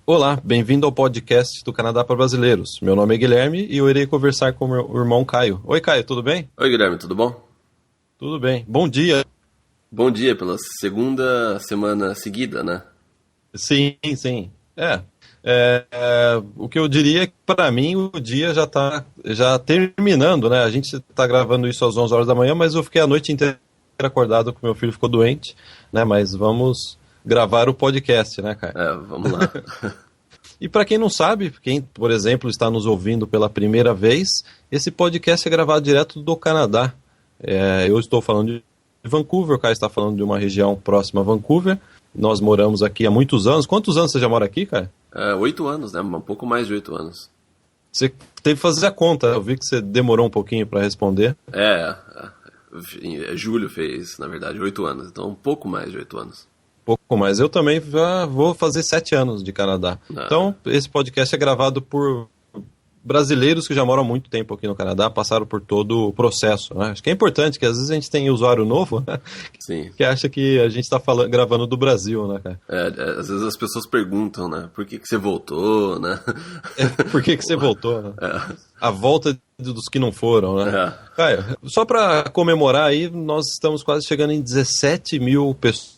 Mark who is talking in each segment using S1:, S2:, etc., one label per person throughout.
S1: Olá, bem-vindo ao podcast do Canadá para Brasileiros. Meu nome é Guilherme e eu irei conversar com meu irmão Caio. Oi, Caio, tudo bem?
S2: Oi, Guilherme, tudo bom?
S1: Tudo bem. Bom dia.
S2: Bom dia pela segunda semana seguida, né?
S1: Sim, sim. O que eu diria é que para mim o dia já está já terminando, né? A gente está gravando isso às 11 horas da manhã, mas eu fiquei a noite inteira acordado porque meu filho ficou doente, né? Mas vamos gravar o podcast, né, Caio?
S2: Vamos lá.
S1: E para quem não sabe, quem, por exemplo, está nos ouvindo pela primeira vez, esse podcast é gravado direto do Canadá. Eu estou falando de Vancouver, o Caio está falando de uma região próxima a Vancouver. Nós moramos aqui há muitos anos. Quantos anos você já mora aqui, Caio?
S2: 8 anos, né? Um pouco mais de 8 anos.
S1: Você teve que fazer a conta, eu vi que você demorou um pouquinho para responder.
S2: Julho fez, na verdade, 8 anos. Então, um pouco mais de 8 anos.
S1: Pouco mais. Eu também já vou fazer 7 anos de Canadá. Então, esse podcast é gravado por brasileiros que já moram há muito tempo aqui no Canadá, passaram por todo o processo, né? Acho que é importante, que às vezes a gente tem usuário novo, né?
S2: Sim.
S1: Que acha que a gente está gravando do Brasil, né, cara?
S2: Às vezes as pessoas perguntam, né? Por que você voltou, né?
S1: Por que você voltou, né? A volta dos que não foram, né? Caio, só para comemorar aí, nós estamos quase chegando em 17 mil pessoas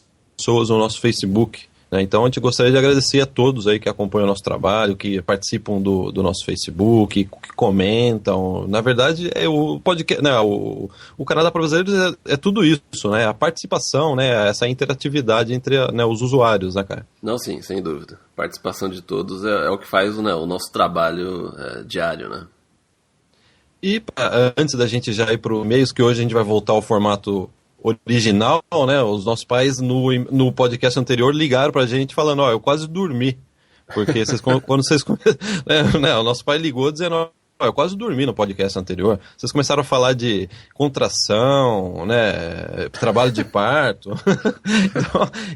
S1: no nosso Facebook, né? Então a gente gostaria de agradecer a todos aí que acompanham o nosso trabalho, que participam do nosso Facebook, que comentam. Na verdade, o podcast, né, o Canadá para Brasileiros é tudo isso, né? A participação, né? Essa interatividade entre, né, os usuários, né, cara?
S2: Não, sim, sem dúvida. Participação de todos é o que faz, né, o nosso trabalho diário, né?
S1: E antes da gente já ir para o e-mails, que hoje a gente vai voltar ao formato original, né? Os nossos pais no podcast anterior ligaram pra gente falando, eu quase dormi. Porque quando vocês né, o nosso pai ligou dizendo, eu quase dormi no podcast anterior. Vocês começaram a falar de contração, né? Trabalho de parto.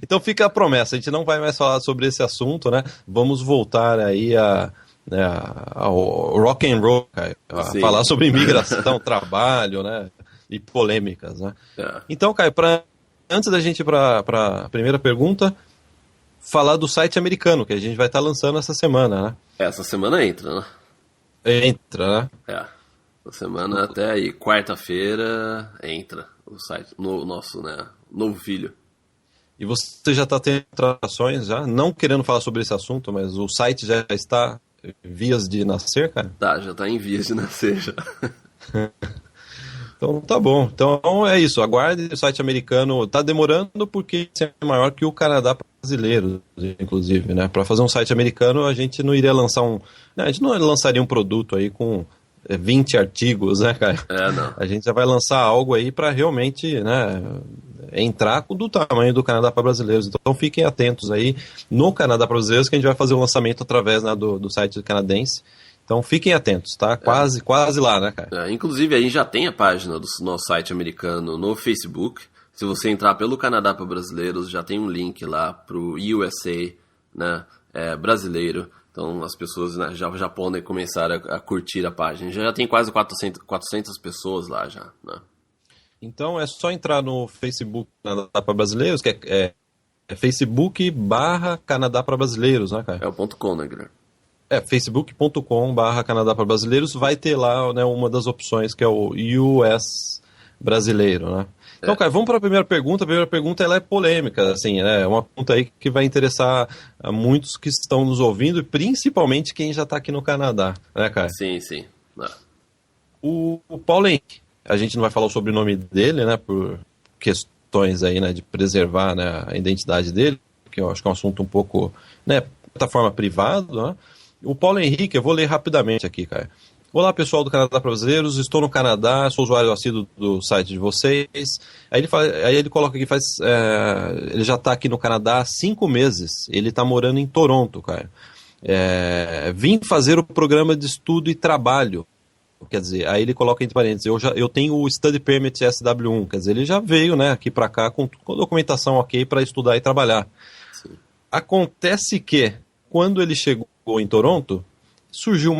S1: então fica a promessa, a gente não vai mais falar sobre esse assunto, né? Vamos voltar aí ao rock and roll, a falar sobre imigração, trabalho, né? E polêmicas, né? Então, Caio, antes da gente ir para a primeira pergunta, falar do site americano, que a gente vai estar lançando essa semana, né?
S2: Essa semana entra, né?
S1: Entra, né?
S2: Essa semana até aí, quarta-feira, entra o site, no nosso, né, novo filho.
S1: E você já está tendo trações, já? Não querendo falar sobre esse assunto, mas o site já está em vias de nascer, cara?
S2: Já está em vias de nascer, já.
S1: Então tá bom. Então é isso. Aguarde. O site americano tá demorando porque é maior que o Canadá brasileiro, inclusive, né? Para fazer um site americano, a gente não iria lançar a gente não lançaria um produto aí com 20 artigos, né, cara?
S2: Não.
S1: A gente já vai lançar algo aí para realmente, né, entrar do tamanho do Canadá para brasileiros. Então fiquem atentos aí no Canadá para brasileiros, que a gente vai fazer o lançamento através, né, do site canadense. Então fiquem atentos, tá? Quase lá, né, cara?
S2: Inclusive, aí já tem a página do nosso site americano no Facebook. Se você entrar pelo Canadá para Brasileiros, já tem um link lá pro USA, né, brasileiro. Então as pessoas, né, já podem começar a curtir a página. Já tem quase 400 pessoas lá já, né?
S1: Então é só entrar no Facebook Canadá para Brasileiros, que é Facebook/Canadá para Brasileiros, né, cara?
S2: É o .com, né, Guilherme?
S1: facebook.com/Canadá para Brasileiros, vai ter lá, né, uma das opções que é o US brasileiro, né? Então, cara, vamos para a primeira pergunta. A primeira pergunta ela é polêmica, assim, né? É uma pergunta aí que vai interessar a muitos que estão nos ouvindo e principalmente quem já está aqui no Canadá, né, cara?
S2: Sim.
S1: O Paulo Henrique, a gente não vai falar o sobrenome dele, né, por questões aí, né, de preservar, né, a identidade dele, que eu acho que é um assunto um pouco, né, de certa forma privado, né? O Paulo Henrique, eu vou ler rapidamente aqui, cara. Olá, pessoal do Canadá para Brasileiros, estou no Canadá, sou usuário assíduo do site de vocês. Aí ele coloca aqui, ele já está aqui no Canadá há 5 meses, ele está morando em Toronto, cara. Vim fazer o programa de estudo e trabalho. Quer dizer, aí ele coloca entre parênteses, eu tenho o Study Permit SW1, quer dizer, ele já veio, né, aqui para cá com documentação ok para estudar e trabalhar.
S2: Sim.
S1: Acontece que, quando ele chegou em Toronto, surgiu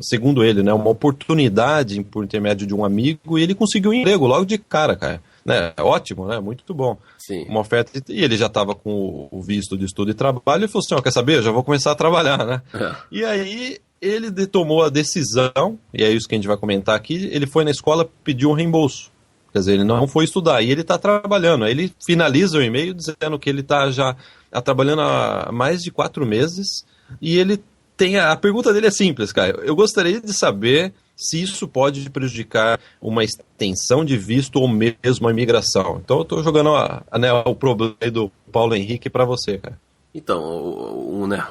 S1: segundo ele, né, uma oportunidade por intermédio de um amigo e ele conseguiu um emprego logo de cara. né? Ótimo, né? Muito bom.
S2: Sim.
S1: Uma oferta, e ele já estava com o visto de estudo e trabalho, e falou assim, ó, quer saber? Eu já vou começar a trabalhar, né? E aí ele tomou a decisão, e é isso que a gente vai comentar aqui, ele foi na escola pedir um reembolso. Quer dizer, ele não foi estudar, e ele está trabalhando. Aí ele finaliza o e-mail dizendo que ele está já trabalhando há mais de 4 meses, e ele tem a pergunta dele é simples, cara. Eu gostaria de saber se isso pode prejudicar uma extensão de visto ou mesmo a imigração. Então eu estou jogando o problema do Paulo Henrique para você, cara.
S2: Então,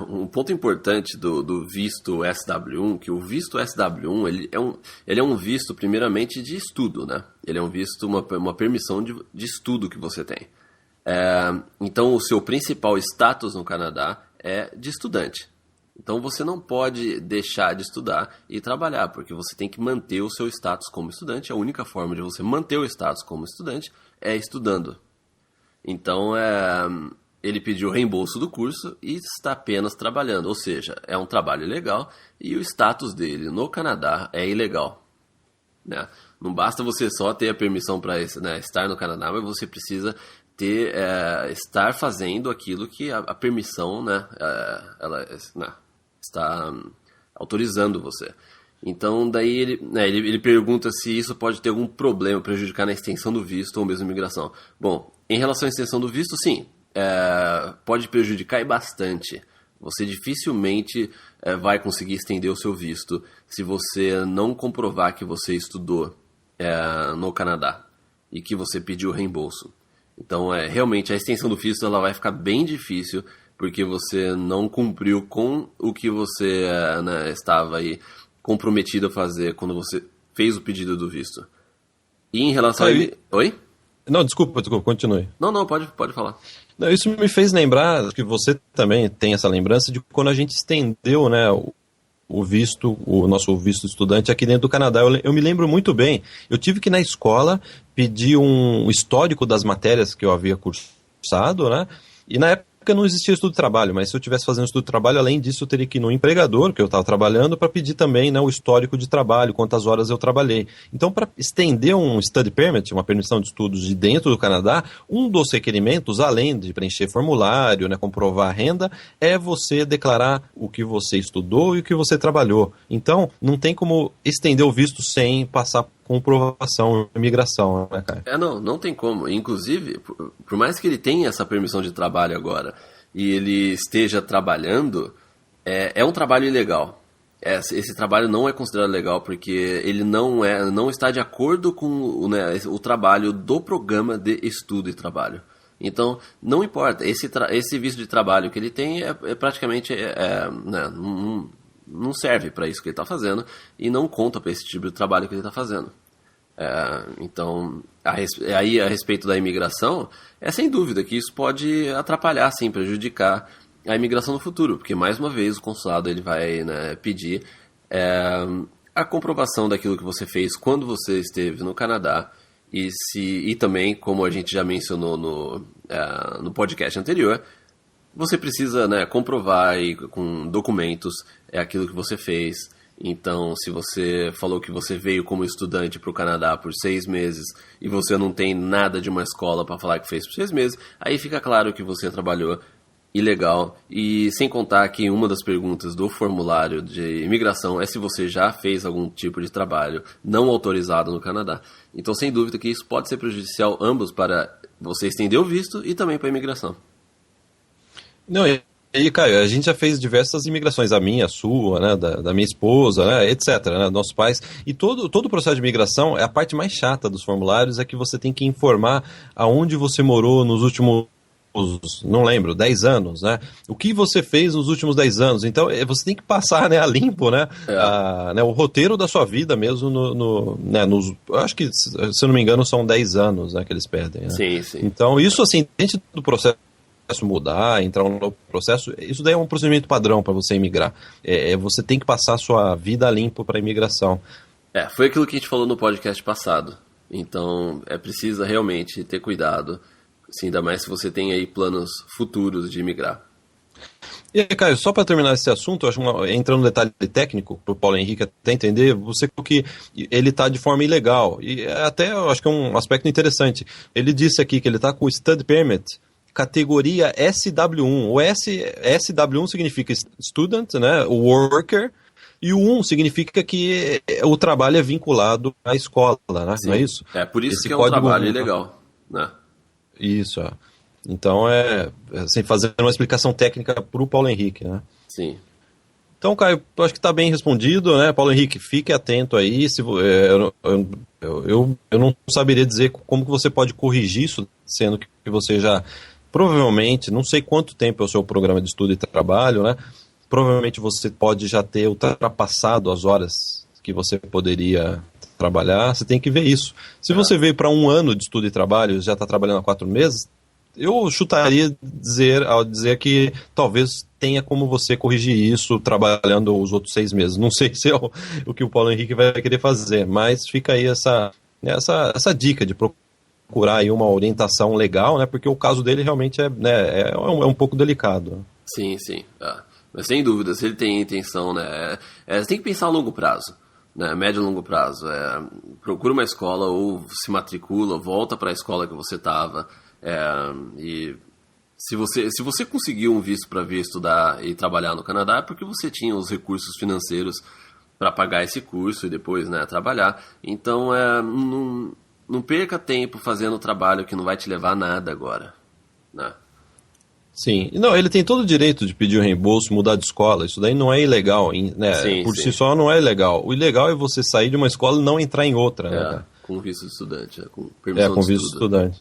S2: um ponto importante do visto SW1, que o visto SW1 ele é um visto primeiramente de estudo, né? Ele é um visto, uma permissão de estudo que você tem. Então o seu principal status no Canadá é de estudante. Então você não pode deixar de estudar e trabalhar, porque você tem que manter o seu status como estudante. A única forma de você manter o status como estudante é estudando. Então ele pediu o reembolso do curso e está apenas trabalhando. Ou seja, é um trabalho ilegal e o status dele no Canadá é ilegal. Né? Não basta você só ter a permissão para estar no Canadá, mas você precisa estar fazendo aquilo que a permissão ela está autorizando você. Então, daí ele pergunta se isso pode ter algum problema, prejudicar na extensão do visto ou mesmo imigração. Bom, em relação à extensão do visto, sim, pode prejudicar e bastante. Você dificilmente vai conseguir estender o seu visto se você não comprovar que você estudou no Canadá e que você pediu reembolso. Então, realmente, a extensão do visto ela vai ficar bem difícil porque você não cumpriu com o que você estava aí comprometido a fazer quando você fez o pedido do visto. E em relação Oi?
S1: Não, desculpa, continue.
S2: Não, pode falar.
S1: Não, isso me fez lembrar, que você também tem essa lembrança, de quando a gente estendeu, né, o nosso visto estudante aqui dentro do Canadá. Eu me lembro muito bem, eu tive que ir na escola pedir um histórico das matérias que eu havia cursado, né, e na época não existia estudo de trabalho, mas se eu estivesse fazendo estudo de trabalho, além disso, eu teria que ir no empregador, que eu estava trabalhando, para pedir também, né, o histórico de trabalho, quantas horas eu trabalhei. Então, para estender um study permit, uma permissão de estudos de dentro do Canadá, um dos requerimentos, além de preencher formulário, né, comprovar a renda, é você declarar o que você estudou e o que você trabalhou. Então, não tem como estender o visto sem passar comprovação, imigração, né, cara?
S2: Não tem como. Inclusive, por mais que ele tenha essa permissão de trabalho agora e ele esteja trabalhando, é um trabalho ilegal. Esse trabalho não é considerado legal porque ele não está de acordo com o trabalho do programa de estudo e trabalho. Então, não importa. Esse visto de trabalho que ele tem praticamente não serve para isso que ele está fazendo e não conta para esse tipo de trabalho que ele está fazendo. Então, aí a respeito da imigração, sem dúvida que isso pode atrapalhar, sim, prejudicar a imigração no futuro, porque mais uma vez o consulado ele vai pedir a comprovação daquilo que você fez quando você esteve no Canadá e também, como a gente já mencionou no podcast anterior, você precisa comprovar aí, com documentos aquilo que você fez. Então, se você falou que você veio como estudante para o Canadá por 6 meses e você não tem nada de uma escola para falar que fez por 6 meses, aí fica claro que você trabalhou ilegal. E sem contar que uma das perguntas do formulário de imigração é se você já fez algum tipo de trabalho não autorizado no Canadá. Então, sem dúvida que isso pode ser prejudicial ambos para você estender o visto e também para a imigração.
S1: Não, e, Caio, a gente já fez diversas imigrações, a minha, a sua, né, da minha esposa, né, etc., né, nossos pais. E todo o processo de imigração, a parte mais chata dos formulários é que você tem que informar aonde você morou nos últimos, não lembro, 10 anos, né? O que você fez nos últimos 10 anos. Então, você tem que passar, né, a limpo, né, o roteiro da sua vida mesmo, eu acho que, se eu não me engano, são 10 anos, né, que eles pedem. Né?
S2: Sim.
S1: Então, isso, assim, dentro do processo mudar, entrar no novo processo, isso daí é um procedimento padrão para você imigrar. Você tem que passar a sua vida a limpo para a imigração.
S2: Foi aquilo que a gente falou no podcast passado. Então, precisa realmente ter cuidado, assim, ainda mais se você tem aí planos futuros de imigrar.
S1: E aí, Caio, só para terminar esse assunto, eu acho entrando no detalhe técnico, para o Paulo Henrique até entender, você falou que ele está de forma ilegal, e até eu acho que é um aspecto interessante. Ele disse aqui que ele está com o Study Permit, categoria SW1. O SW1 significa Student, né, o Worker, e o 1 significa que o trabalho é vinculado à escola, né?
S2: Sim.
S1: Não é isso?
S2: É por isso
S1: Esse
S2: que é um trabalho ilegal, né?
S1: Isso, é. Então, sem fazer uma explicação técnica para o Paulo Henrique, né?
S2: Sim.
S1: Então, Caio, eu acho que está bem respondido, né? Paulo Henrique, fique atento aí. Eu não saberia dizer como que você pode corrigir isso, sendo que você já, provavelmente, não sei quanto tempo é o seu programa de estudo e trabalho, né? Provavelmente você pode já ter ultrapassado as horas que você poderia trabalhar. Você tem que ver isso. Se você veio para 1 ano de estudo e trabalho e já está trabalhando há 4 meses, eu chutaria ao dizer que talvez tenha como você corrigir isso trabalhando os outros 6 meses. Não sei se é o que o Paulo Henrique vai querer fazer, mas fica aí essa dica de procurar aí uma orientação legal, né? Porque o caso dele realmente é um pouco delicado.
S2: Sim, sim. Mas sem dúvida, se ele tem intenção, né? Você tem que pensar a longo prazo, né? Médio e longo prazo. Procura uma escola ou se matricula, volta para a escola que você estava. E se você conseguiu um visto para vir estudar e trabalhar no Canadá, é porque você tinha os recursos financeiros para pagar esse curso e depois, né, trabalhar. Então, não perca tempo fazendo trabalho que não vai te levar a nada agora, né?
S1: Sim, não, ele tem todo o direito de pedir o reembolso, mudar de escola, isso daí não é ilegal, né?
S2: Sim,
S1: por
S2: sim.
S1: si só não é ilegal. O ilegal é você sair de uma escola e não entrar em outra, né?
S2: Com visto de estudante, com permissão
S1: com
S2: de
S1: visto de
S2: estudo.
S1: estudante.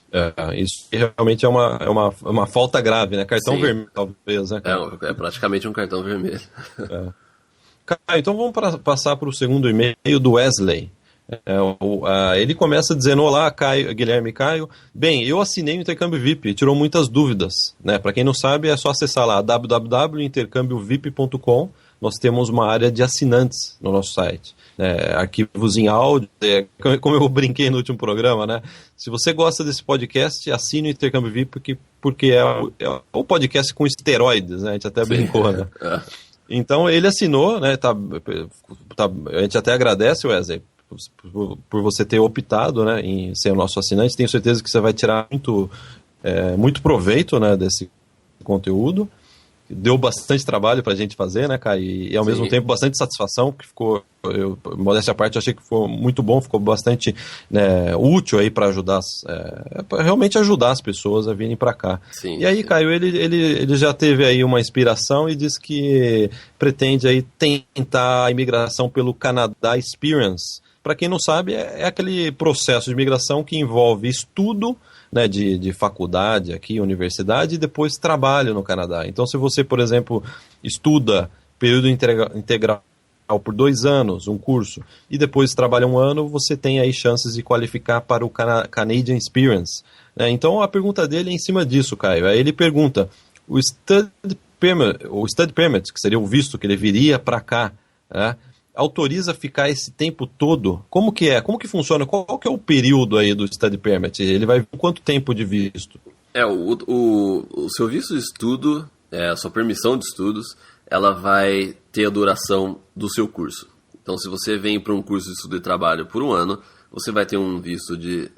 S1: Isso realmente é uma falta grave, né? Cartão
S2: Sim.
S1: vermelho, talvez, né?
S2: É praticamente um cartão vermelho.
S1: Caio, então vamos passar para o segundo e-mail do Wesley. Ele começa dizendo: olá, Guilherme e Caio. Bem, eu assinei o Intercâmbio VIP e tirou muitas dúvidas, né? Para quem não sabe, é só acessar lá www.intercambiovip.com. Nós temos uma área de assinantes no nosso site, arquivos em áudio, como eu brinquei no último programa, né? Se você gosta desse podcast, assine o Intercâmbio VIP porque é o podcast com esteroides, né? A gente até brincou, né? Então ele assinou, né? A gente até agradece, Wesley, por você ter optado, né, em ser o nosso assinante. Tenho certeza que você vai tirar muito proveito, né, desse conteúdo. Deu bastante trabalho pra gente fazer, né, Caio? E ao mesmo tempo bastante satisfação, que ficou, modéstia à parte, eu achei que ficou muito bom, ficou bastante, né, útil aí para ajudar, pra realmente ajudar as pessoas a virem para cá.
S2: Sim,
S1: e aí, Caio, ele já teve aí uma inspiração e disse que pretende aí tentar a imigração pelo Canada Experience. Para quem não sabe, é aquele processo de imigração que envolve estudo, né, de faculdade aqui, universidade, e depois trabalho no Canadá. Então, se você, por exemplo, estuda período integral por 2 anos, um curso, e depois trabalha 1 ano, você tem aí chances de qualificar para o Canadian Experience. Então, a pergunta dele é em cima disso, Caio. Aí ele pergunta, o Study Permit, que seria o visto que ele viria para cá, né, autoriza ficar esse tempo todo? Como que é? Como que funciona? Qual que é o período aí do Study Permit? Ele vai com quanto tempo de visto?
S2: O seu visto de estudo, a sua permissão de estudos, ela vai ter a duração do seu curso. Então, se você vem para um curso de estudo e trabalho por 1 ano, você vai ter um visto de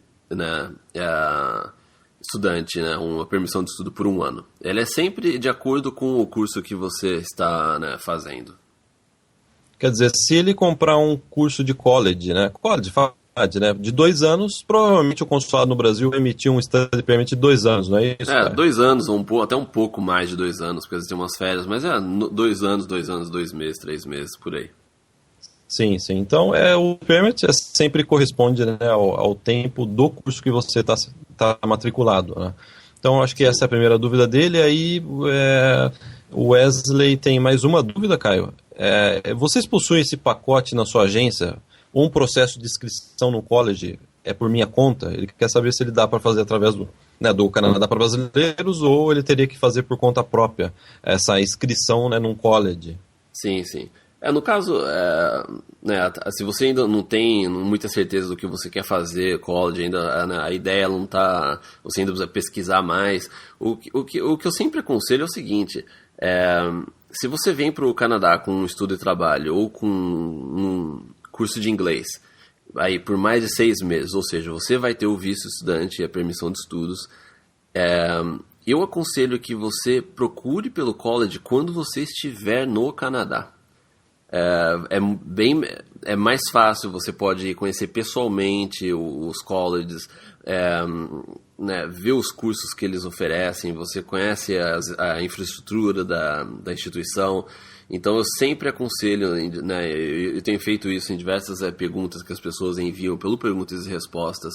S2: estudante, né, uma permissão de estudo por 1 ano. Ela é sempre de acordo com o curso que você está, né, fazendo.
S1: Quer dizer, se ele comprar um curso de college, né, faculdade, né, de 2 anos, provavelmente o consulado no Brasil vai emitir um study permit de 2 anos, não é isso?
S2: 2 anos, até um pouco mais de 2 anos, porque tem umas férias, mas 2 anos, 2 meses, 3 meses, por aí.
S1: Sim. Então, o permit sempre corresponde, né, ao tempo do curso que você está matriculado, né? Então, acho que essa é a primeira dúvida dele. Aí, o Wesley tem mais uma dúvida, Caio. Vocês possuem esse pacote na sua agência? Um processo de inscrição no college é por minha conta? Ele quer saber se ele dá para fazer através do Canadá para brasileiros ou ele teria que fazer por conta própria essa inscrição, né, num college.
S2: Sim. No caso, se você ainda não tem muita certeza do que você quer fazer, college, ainda a ideia não está, você ainda precisa pesquisar mais. O que eu sempre aconselho é o seguinte: Se você vem para o Canadá com um estudo e trabalho ou com um curso de inglês, aí por mais de 6 meses, ou seja, você vai ter o visto estudante e a permissão de estudos, eu aconselho que você procure pelo college quando você estiver no Canadá. É mais fácil, você pode conhecer pessoalmente os colleges, né, ver os cursos que eles oferecem, você conhece a infraestrutura da instituição. Então eu sempre aconselho, né, eu tenho feito isso em diversas perguntas que as pessoas enviam pelo Perguntas e Respostas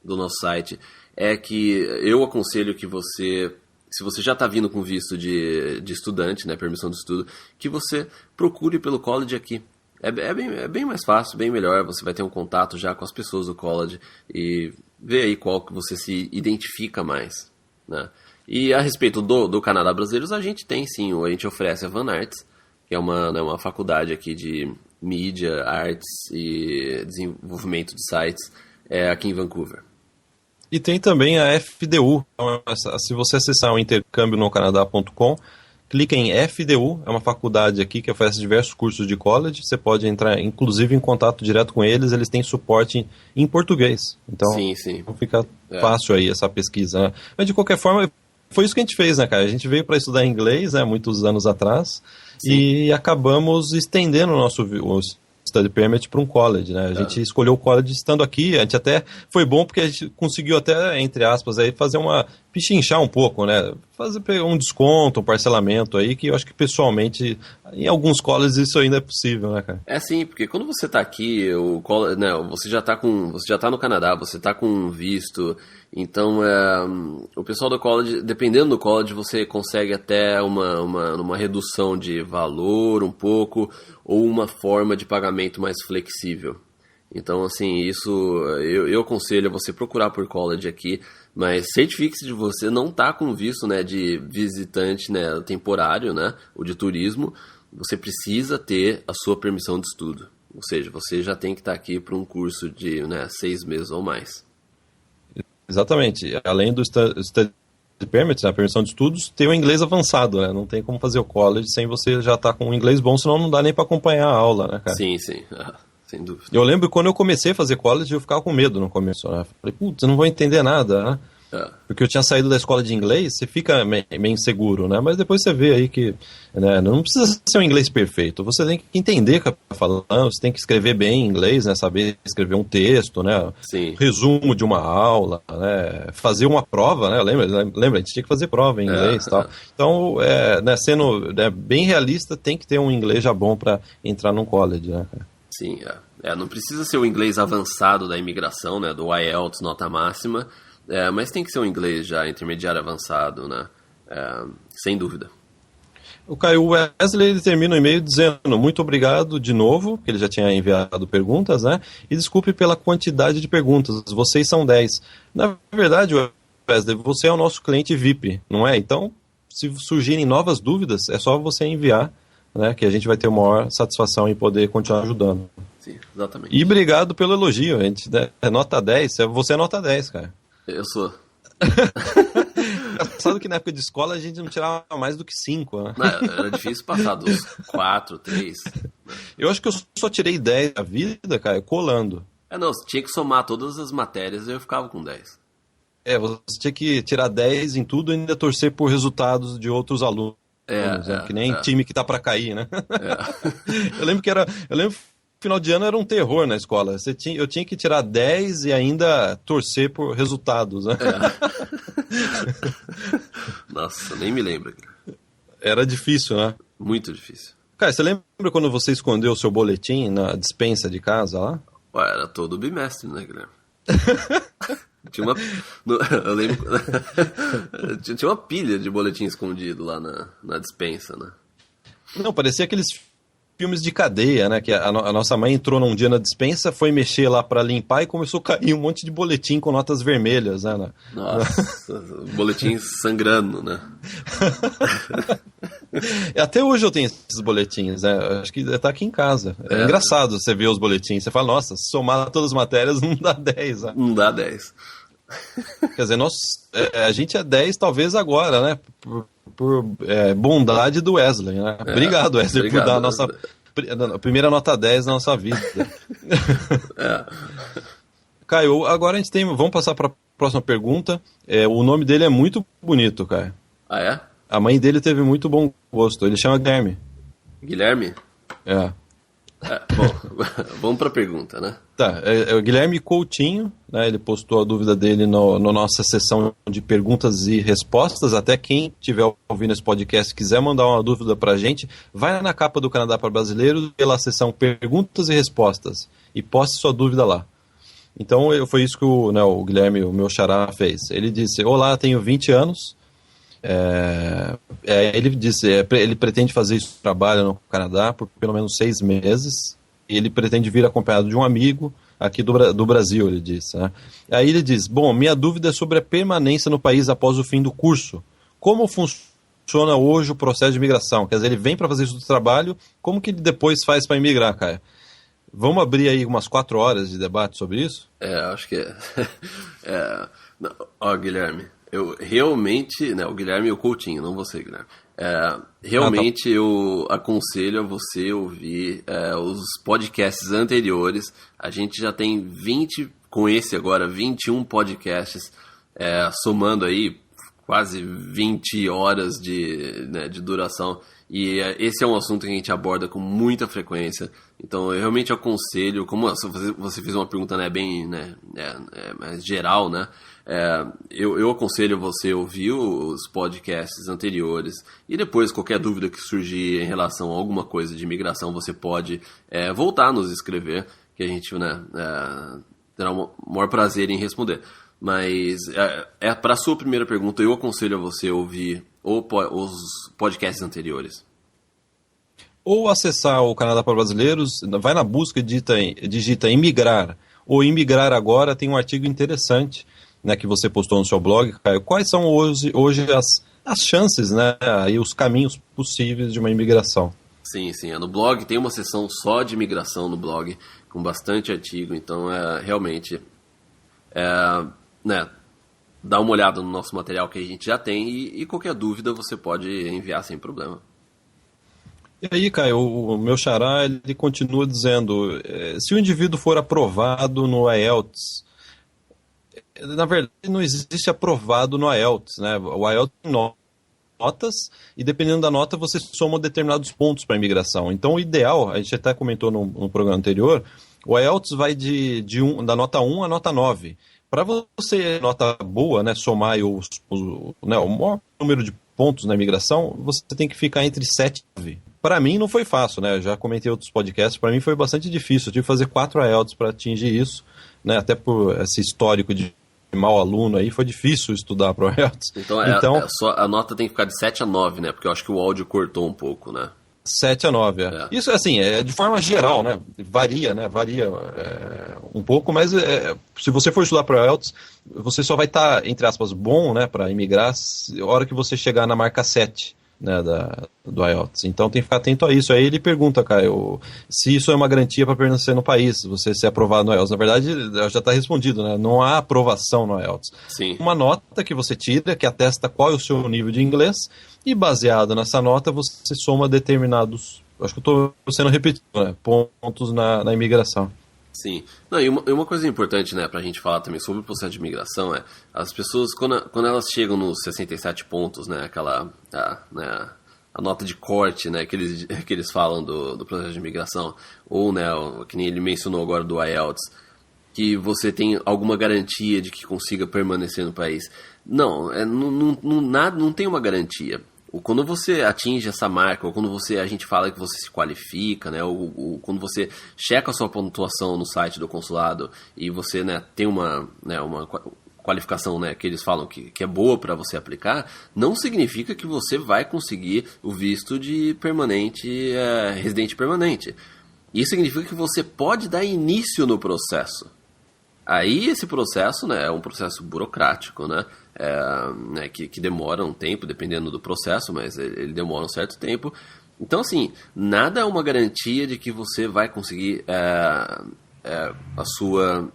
S2: do nosso site, é que eu aconselho que você, se você já está vindo com visto de estudante, né, permissão de estudo, que você procure pelo college aqui. É bem mais fácil, bem melhor, você vai ter um contato já com as pessoas do college e ver aí qual que você se identifica mais, né? E a respeito do Canadá Brasileiros, a gente tem sim, a gente oferece a Van Arts, que é uma faculdade aqui de mídia, artes e desenvolvimento de sites, aqui em Vancouver.
S1: E tem também a FDU. Se você acessar o intercambionocanadá.com, clica em FDU, é uma faculdade aqui que oferece diversos cursos de college. Você pode entrar, inclusive, em contato direto com eles. Eles têm suporte em português. Então,
S2: sim.
S1: Fica fácil aí essa pesquisa, né? Mas, de qualquer forma, foi isso que a gente fez, né, cara? A gente veio para estudar inglês, né, muitos anos atrás, e acabamos estendendo o nosso study permit para um college, né? A gente escolheu o college estando aqui, a gente até foi bom porque a gente conseguiu até, entre aspas, aí, fazer pichinchar um pouco, né? Fazer um desconto, um parcelamento aí, que eu acho que pessoalmente, em alguns colleges isso ainda é possível, né, cara?
S2: Sim, porque quando você está aqui, você já tá no Canadá, você está com um visto, então o pessoal do college, dependendo do college, você consegue até uma redução de valor um pouco, ou uma forma de pagamento mais flexível. Então, assim, isso eu aconselho você procurar por college aqui, mas certifique-se de você não estar com visto, né, de visitante, né, temporário, né, ou de turismo. Você precisa ter a sua permissão de estudo. Ou seja, você já tem que estar aqui para um curso de 6 meses ou mais.
S1: Exatamente. Além do study permit, a permissão de estudos, tem o inglês avançado, né? Não tem como fazer o college sem você já estar com o inglês bom, senão não dá nem para acompanhar a aula, né, cara?
S2: Sim. Sem dúvida.
S1: Eu lembro quando eu comecei a fazer college, eu ficava com medo no começo, né? Falei, putz, eu não vou entender nada, né? Porque eu tinha saído da escola de inglês, você fica meio inseguro, né? Mas depois você vê aí que, né, não precisa ser um inglês perfeito. Você tem que entender o que está falando, você tem que escrever bem em inglês, né? Saber escrever um texto, né?
S2: Sim.
S1: Resumo de uma aula, né? Fazer uma prova, né? Lembra? A gente tinha que fazer prova em inglês e tal. Então, né, sendo bem realista, tem que ter um inglês já bom para entrar num college, né?
S2: Sim, não precisa ser o inglês avançado da imigração, né? Do IELTS, nota máxima. Mas tem que ser um inglês já intermediário avançado, né? Sem dúvida.
S1: O Caio Wesley, ele termina o e-mail dizendo muito obrigado de novo, porque ele já tinha enviado perguntas, né? E desculpe pela quantidade de perguntas, vocês são 10. Na verdade, Wesley, você é o nosso cliente VIP, não é? Então, se surgirem novas dúvidas, é só você enviar, né? Que a gente vai ter uma maior satisfação em poder continuar ajudando.
S2: Sim, exatamente.
S1: E obrigado pelo elogio, a gente, né? Nota 10, você é nota 10, cara.
S2: Eu sou.
S1: Engraçado que na época de escola a gente não tirava mais do que 5, né?
S2: Não, era difícil passar dos 4, 3.
S1: Eu acho que eu só tirei 10 da vida, cara, colando.
S2: Não, você tinha que somar todas as matérias e eu ficava com 10.
S1: Você tinha que tirar 10 em tudo e ainda torcer por resultados de outros alunos. Que nem time que tá pra cair, né? Eu lembro final de ano era um terror na escola. Eu tinha que tirar 10 e ainda torcer por resultados, né?
S2: Nossa, nem me lembro.
S1: Era difícil, né?
S2: Muito difícil.
S1: Cara, você lembra quando você escondeu o seu boletim na despensa de casa lá?
S2: Era todo bimestre, né, Guilherme? Eu lembro. Tinha uma pilha de boletim escondido lá na despensa, né?
S1: Não, parecia aqueles filmes de cadeia, né? Que a nossa mãe entrou num dia na despensa, foi mexer lá pra limpar e começou a cair um monte de boletim com notas vermelhas, né?
S2: Nossa, boletim sangrando, né?
S1: Até hoje eu tenho esses boletins, né? Acho que tá aqui em casa. É engraçado você ver os boletins. Você fala, nossa, se somar todas as matérias não dá 10, né?
S2: Não dá 10.
S1: Quer dizer, a gente é 10 talvez agora, né? Por bondade do Wesley, né? Obrigado, Wesley,
S2: obrigado,
S1: por dar a primeira nota 10 na nossa vida.
S2: É.
S1: Caio, agora vamos passar para a próxima pergunta. O nome dele é muito bonito, Caio.
S2: Ah, é?
S1: A mãe dele teve muito bom gosto. Ele chama Guilherme.
S2: Guilherme? Bom, vamos para a pergunta, né?
S1: Tá, é o Guilherme Coutinho, né? Ele postou a dúvida dele na nossa sessão de perguntas e respostas. Até quem estiver ouvindo esse podcast quiser mandar uma dúvida pra gente, vai na capa do Canadá para Brasileiros pela sessão Perguntas e Respostas e poste sua dúvida lá. Então foi isso que o Guilherme, o meu xará, fez. Ele disse: olá, tenho 20 anos. Ele disse, ele pretende fazer esse trabalho no Canadá por pelo menos 6 meses, e ele pretende vir acompanhado de um amigo aqui do Brasil, ele disse, né? Aí ele diz: bom, minha dúvida é sobre a permanência no país após o fim do curso. Como funciona hoje o processo de imigração? Quer dizer, ele vem para fazer esse trabalho, como que ele depois faz para imigrar, Caio? Vamos abrir aí umas 4 horas de debate sobre isso?
S2: Acho que Guilherme, eu realmente, né, o Guilherme e o Coutinho, não você, Guilherme. Realmente eu aconselho a você ouvir os podcasts anteriores. A gente já tem 21 podcasts, somando aí quase 20 horas de duração. E esse é um assunto que a gente aborda com muita frequência. Então eu realmente aconselho, como você fez uma pergunta, né, bem, né, mais geral, né? Eu aconselho você ouvir os podcasts anteriores e depois qualquer dúvida que surgir em relação a alguma coisa de imigração, você pode voltar a nos escrever, que a gente, né, terá o maior prazer em responder. Mas para a sua primeira pergunta, eu aconselho a você ouvir os podcasts anteriores.
S1: Ou acessar o Canadá para Brasileiros, vai na busca e digita imigrar, ou imigrar agora, tem um artigo interessante, né, que você postou no seu blog, Caio. Quais são hoje as chances, né, e os caminhos possíveis de uma imigração?
S2: Sim, no blog tem uma seção só de imigração no blog, com bastante artigo, então realmente né, dá uma olhada no nosso material que a gente já tem e qualquer dúvida você pode enviar sem problema.
S1: E aí, Caio, o meu xará, ele continua dizendo, se o indivíduo for aprovado no IELTS, na verdade não existe aprovado no IELTS, né? O IELTS tem notas e dependendo da nota você soma determinados pontos para a imigração. Então o ideal, a gente até comentou no programa anterior, o IELTS vai da nota 1 à nota 9. Para você, nota boa, né, somar o maior número de pontos na imigração, você tem que ficar entre 7 e 9. Para mim não foi fácil, né? Eu já comentei em outros podcasts, para mim foi bastante difícil. Eu tive que fazer 4 IELTS para atingir isso, né? Até por esse histórico de mau aluno aí, foi difícil estudar para o IELTS.
S2: Então a nota tem que ficar de 7 a 9, né? Porque eu acho que o áudio cortou um pouco, né?
S1: 7 a 9, Isso, assim, de forma geral, né? Varia um pouco, mas se você for estudar para o IELTS, você só vai estar, entre aspas, bom, né, para imigrar a hora que você chegar na marca 7, né, do IELTS. Então tem que ficar atento a isso. Aí ele pergunta, Caio, se isso é uma garantia para permanecer no país, você ser aprovado no IELTS. Na verdade, já está respondido, né? Não há aprovação no IELTS.
S2: Sim.
S1: Uma nota que você tira, que atesta qual é o seu nível de inglês, e baseado nessa nota você soma determinados, acho que eu estou sendo repetido, né, pontos na imigração.
S2: Sim. Não, e uma coisa importante, né, pra gente falar também sobre o processo de imigração as pessoas, quando elas chegam nos 67 pontos, né, a nota de corte, né, que eles falam do processo de imigração, ou, né, que nem ele mencionou agora do IELTS, que você tem alguma garantia de que consiga permanecer no país. Não, não tem uma garantia. Quando você atinge essa marca, ou quando a gente fala que você se qualifica, né, ou quando você checa a sua pontuação no site do consulado e você, né, tem uma qualificação, né, que eles falam que é boa para você aplicar, não significa que você vai conseguir o visto de residente permanente. Isso significa que você pode dar início no processo. Aí esse processo, né, é um processo burocrático, né, que demora um tempo, dependendo do processo, mas ele demora um certo tempo. Então, assim, nada é uma garantia de que você vai conseguir a sua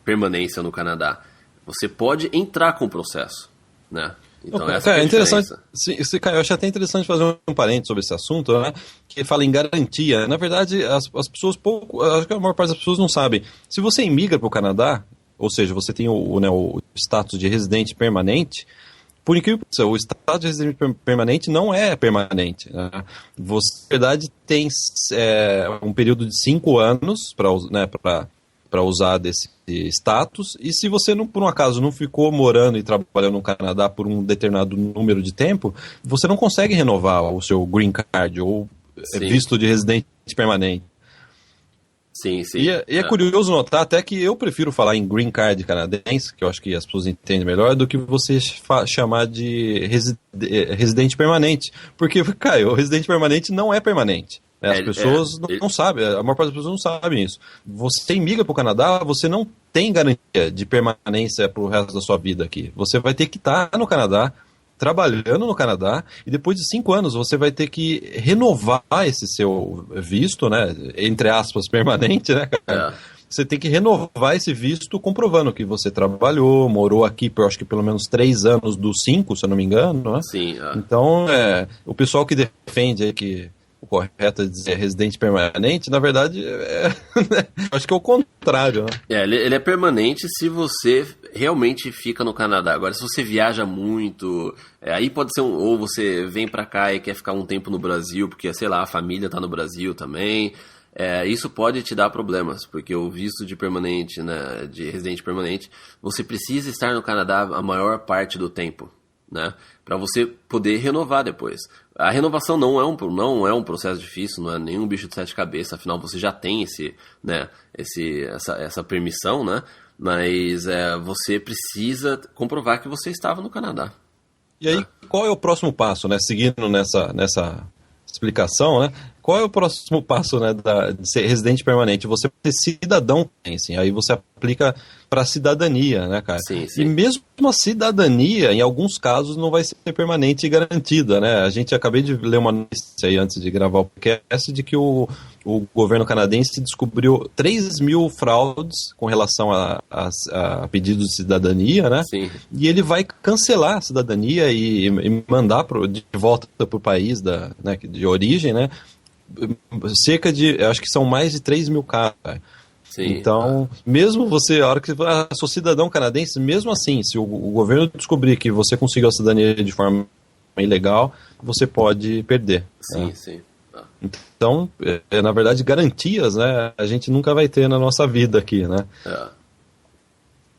S2: permanência no Canadá. você pode entrar com o processo, né? Então,
S1: Não,
S2: essa
S1: cara,
S2: que é a
S1: é interessante.
S2: diferença.
S1: Cara, eu acho até interessante fazer um parênteses sobre esse assunto, né? Que fala em garantia. Na verdade, as pessoas pouco. Acho que a maior parte das pessoas não sabem. Se você imigra para o Canadá, ou seja, você tem o status de residente permanente, por incrível que pareça, o status de residente permanente não é permanente, né? Você, na verdade, tem um período de 5 anos para usar desse status, e se você, não, por um acaso, não ficou morando e trabalhando no Canadá por um determinado número de tempo, você não consegue renovar o seu green card ou
S2: Sim.
S1: visto de residente permanente.
S2: Sim, sim.
S1: E é curioso notar até que eu prefiro falar em green card canadense, que eu acho que as pessoas entendem melhor, do que você chamar de residente permanente. Porque, Caio, o residente permanente não é permanente. Né? As pessoas não sabem, a maior parte das pessoas não sabem isso. Você imigra para o Canadá, você não tem garantia de permanência para o resto da sua vida aqui. Você vai ter que estar no Canadá, trabalhando no Canadá, e depois de 5 anos você vai ter que renovar esse seu visto, né, entre aspas, permanente, né, cara? Você tem que renovar esse visto comprovando que você trabalhou, morou aqui por, acho que pelo menos 3 anos dos 5, se eu não me engano, né?
S2: Sim.
S1: Então, o pessoal que defende aí que o correto é dizer residente permanente, na verdade, acho que é o contrário, né?
S2: Ele é permanente se você realmente fica no Canadá. Agora, se você viaja muito, aí pode ser ou você vem pra cá e quer ficar um tempo no Brasil, porque, sei lá, a família tá no Brasil também, isso pode te dar problemas, porque o visto de permanente, né, de residente permanente, você precisa estar no Canadá a maior parte do tempo, né, para você poder renovar depois. A renovação não é um processo difícil, não é nenhum bicho de 7 cabeças, afinal você já tem essa permissão, né? Mas você precisa comprovar que você estava no Canadá.
S1: E aí, qual é o próximo passo, né? Seguindo nessa explicação, né? Qual é o próximo passo, né, de ser residente permanente? Você ser cidadão, assim, aí você aplica para a cidadania, né, cara?
S2: Sim, sim.
S1: E mesmo a cidadania, em alguns casos, não vai ser permanente e garantida, né? A gente acabei de ler uma notícia aí antes de gravar o podcast de que o governo canadense descobriu 3 mil fraudes com relação a pedidos de cidadania, né?
S2: Sim.
S1: E ele vai cancelar a cidadania e mandar de volta para o país de origem, né? Cerca de, acho que são mais de 3 mil casos.
S2: Sim.
S1: Então, mesmo você, a hora que você sou cidadão canadense, mesmo assim, se o governo descobrir que você conseguiu a cidadania de forma ilegal, você pode perder.
S2: Sim,
S1: né?
S2: sim.
S1: Então, na verdade, garantias, né, a gente nunca vai ter na nossa vida aqui, né?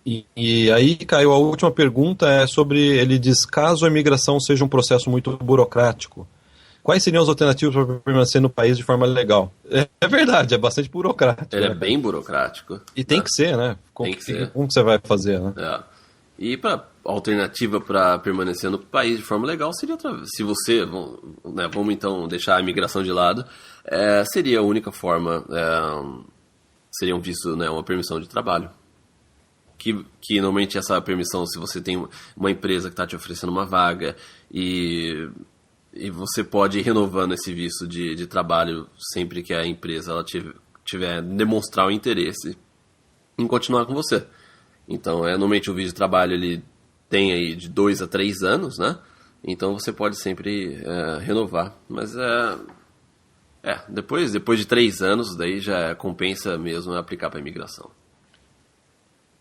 S1: E aí, Caio, a última pergunta é sobre, ele diz, caso a imigração seja um processo muito burocrático, quais seriam as alternativas para permanecer no país de forma legal? É verdade, é bastante burocrático.
S2: Ele é bem burocrático.
S1: E tem que ser, né?
S2: Tem que ser.
S1: Como que você vai fazer, né?
S2: E a alternativa para permanecer no país de forma legal seria, se você, vamos então deixar a imigração de lado, seria a única forma, seria um visto, né, uma permissão de trabalho. Que normalmente essa permissão, se você tem uma empresa que está te oferecendo uma vaga e você pode ir renovando esse visto de trabalho sempre que a empresa ela tiver demonstrar o interesse em continuar com você. Então, normalmente o visto de trabalho ele tem aí de 2 a 3 anos, né? Então você pode sempre renovar. Mas depois de 3 anos, daí já compensa mesmo aplicar para a imigração.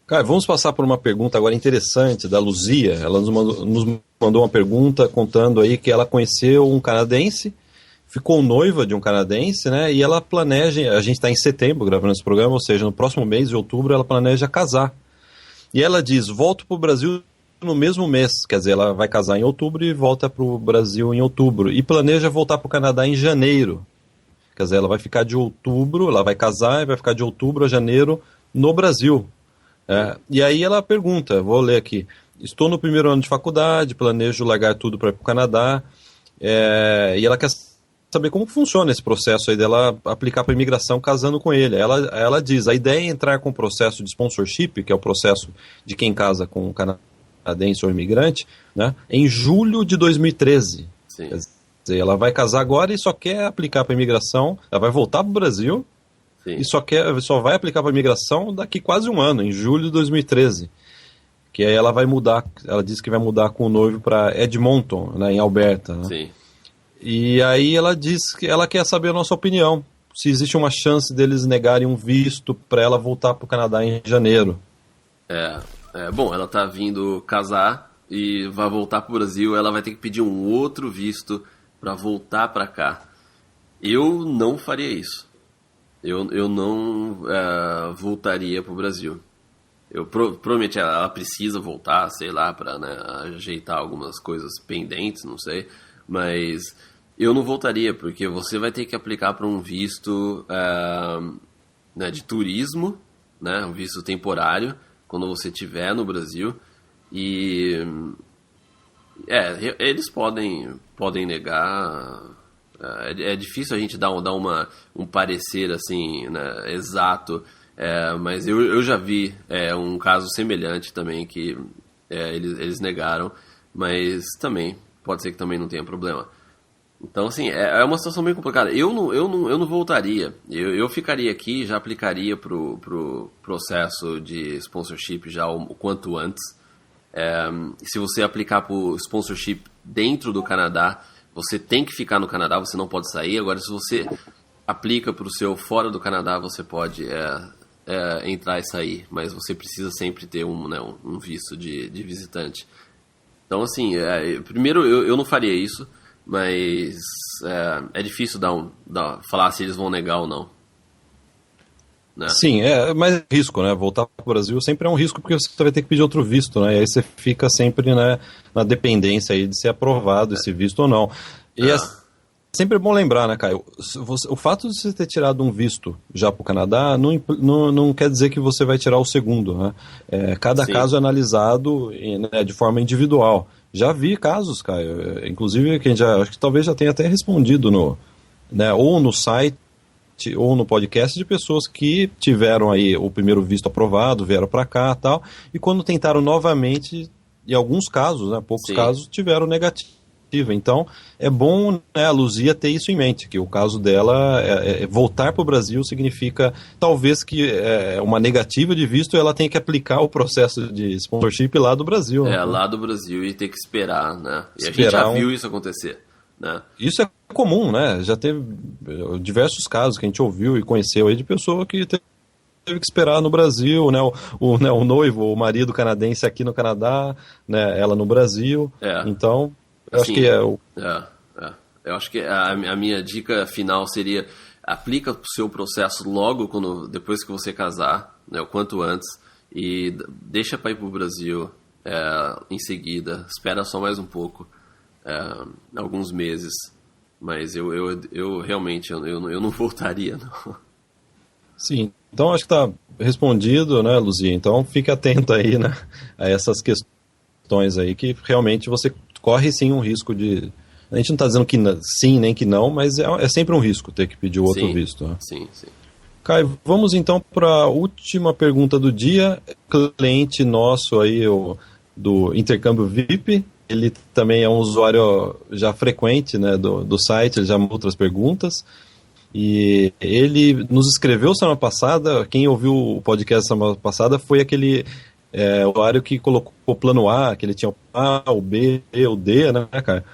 S1: Cara, vamos passar por uma pergunta agora interessante da Luzia. Ela nos mandou uma pergunta contando aí que ela conheceu um canadense, ficou noiva de um canadense, né? E ela planeja, a gente está em setembro gravando esse programa, ou seja, no próximo mês de outubro ela planeja casar. E ela diz, volto para o Brasil no mesmo mês, quer dizer, ela vai casar em outubro e volta para o Brasil em outubro. E planeja voltar para o Canadá em janeiro. Quer dizer, ela vai ficar de outubro, ela vai casar e vai ficar de outubro a janeiro no Brasil. E aí ela pergunta, vou ler aqui, estou no primeiro ano de faculdade, planejo largar tudo para ir para o Canadá, e ela quer saber como funciona esse processo aí dela aplicar para imigração casando com ele. Ela diz, a ideia é entrar com o processo de sponsorship, que é o processo de quem casa com um canadense ou imigrante, né, em julho de 2013.
S2: Sim.
S1: Quer dizer, ela vai casar agora e só quer aplicar para imigração, ela vai voltar para o Brasil. Sim. E só vai aplicar para a imigração daqui quase um ano, em julho de 2013. que aí ela vai mudar, ela disse que vai mudar com o noivo para Edmonton, né, em Alberta, né?
S2: Sim.
S1: E aí ela diz que ela quer saber a nossa opinião, se existe uma chance deles negarem um visto para ela voltar para o Canadá em janeiro.
S2: Bom, ela tá vindo casar e vai voltar pro Brasil, ela vai ter que pedir um outro visto para voltar para cá. Eu não faria isso. Eu não voltaria pro Brasil. Provavelmente ela precisa voltar, sei lá, para, né, ajeitar algumas coisas pendentes, não sei. Mas eu não voltaria, porque você vai ter que aplicar para um visto né, de turismo, né, um visto temporário, quando você estiver no Brasil. E eles podem negar. É difícil a gente dar um parecer assim, né, exato, mas eu já vi um caso semelhante também que eles negaram, mas também pode ser que também não tenha problema. Então, assim, é uma situação bem complicada. Eu não voltaria. Eu ficaria aqui, já aplicaria pro processo de sponsorship já o quanto antes. Se você aplicar pro sponsorship dentro do Canadá, você tem que ficar no Canadá, você não pode sair. Agora, se você aplica pro seu fora do Canadá, você pode entrar e sair. Mas você precisa sempre ter um visto de visitante. Então, assim, primeiro, eu não faria isso. Mas é difícil falar se eles vão negar ou não. Né?
S1: Sim, mas é risco, né? Voltar para o Brasil sempre é um risco, porque você vai ter que pedir outro visto, né? E aí você fica sempre, né, na dependência aí de ser aprovado esse visto ou não. E é sempre bom lembrar, né, Caio? O fato de você ter tirado um visto já para o Canadá não quer dizer que você vai tirar o segundo, né? Cada
S2: Sim.
S1: caso é analisado né, de forma individual. Já vi casos, Caio, inclusive que a gente acho que talvez já tenha até respondido ou no site ou no podcast, de pessoas que tiveram aí o primeiro visto aprovado, vieram para cá e tal, e quando tentaram novamente, em alguns casos, né, poucos
S2: Sim.
S1: casos, tiveram negativa. Então, é bom, né, a Luzia ter isso em mente, que o caso dela voltar para o Brasil significa, talvez, que uma negativa de visto ela tenha que aplicar o processo de sponsorship lá do Brasil. Né?
S2: Lá do Brasil e ter que esperar, né? E a gente
S1: Esperar
S2: já viu isso acontecer, né?
S1: Isso é comum, né? Já teve diversos casos que a gente ouviu e conheceu aí de pessoa que teve que esperar no Brasil, né? O noivo, o marido canadense aqui no Canadá, né? Ela no Brasil. Então, eu
S2: assim,
S1: acho que
S2: eu acho que a minha dica final seria: aplica o seu processo logo depois que você casar, né? O quanto antes, e deixa para ir pro Brasil em seguida. Espera só mais um pouco, alguns meses. Mas eu realmente eu não voltaria, não.
S1: Sim, então acho que está respondido, né, Luzia? Então fique atento aí, né, a essas questões aí, que realmente você corre sim um risco de... A gente não está dizendo que sim nem que não, mas é sempre um risco ter que pedir outro visto. Né?
S2: Sim.
S1: Caio, vamos então para a última pergunta do dia. Cliente nosso aí, do Intercâmbio VIP, ele também é um usuário já frequente, né, do site, ele já mandou outras perguntas. E ele nos escreveu semana passada, quem ouviu o podcast semana passada foi aquele usuário que colocou o plano A, que ele tinha o A, o B, o D, né, cara?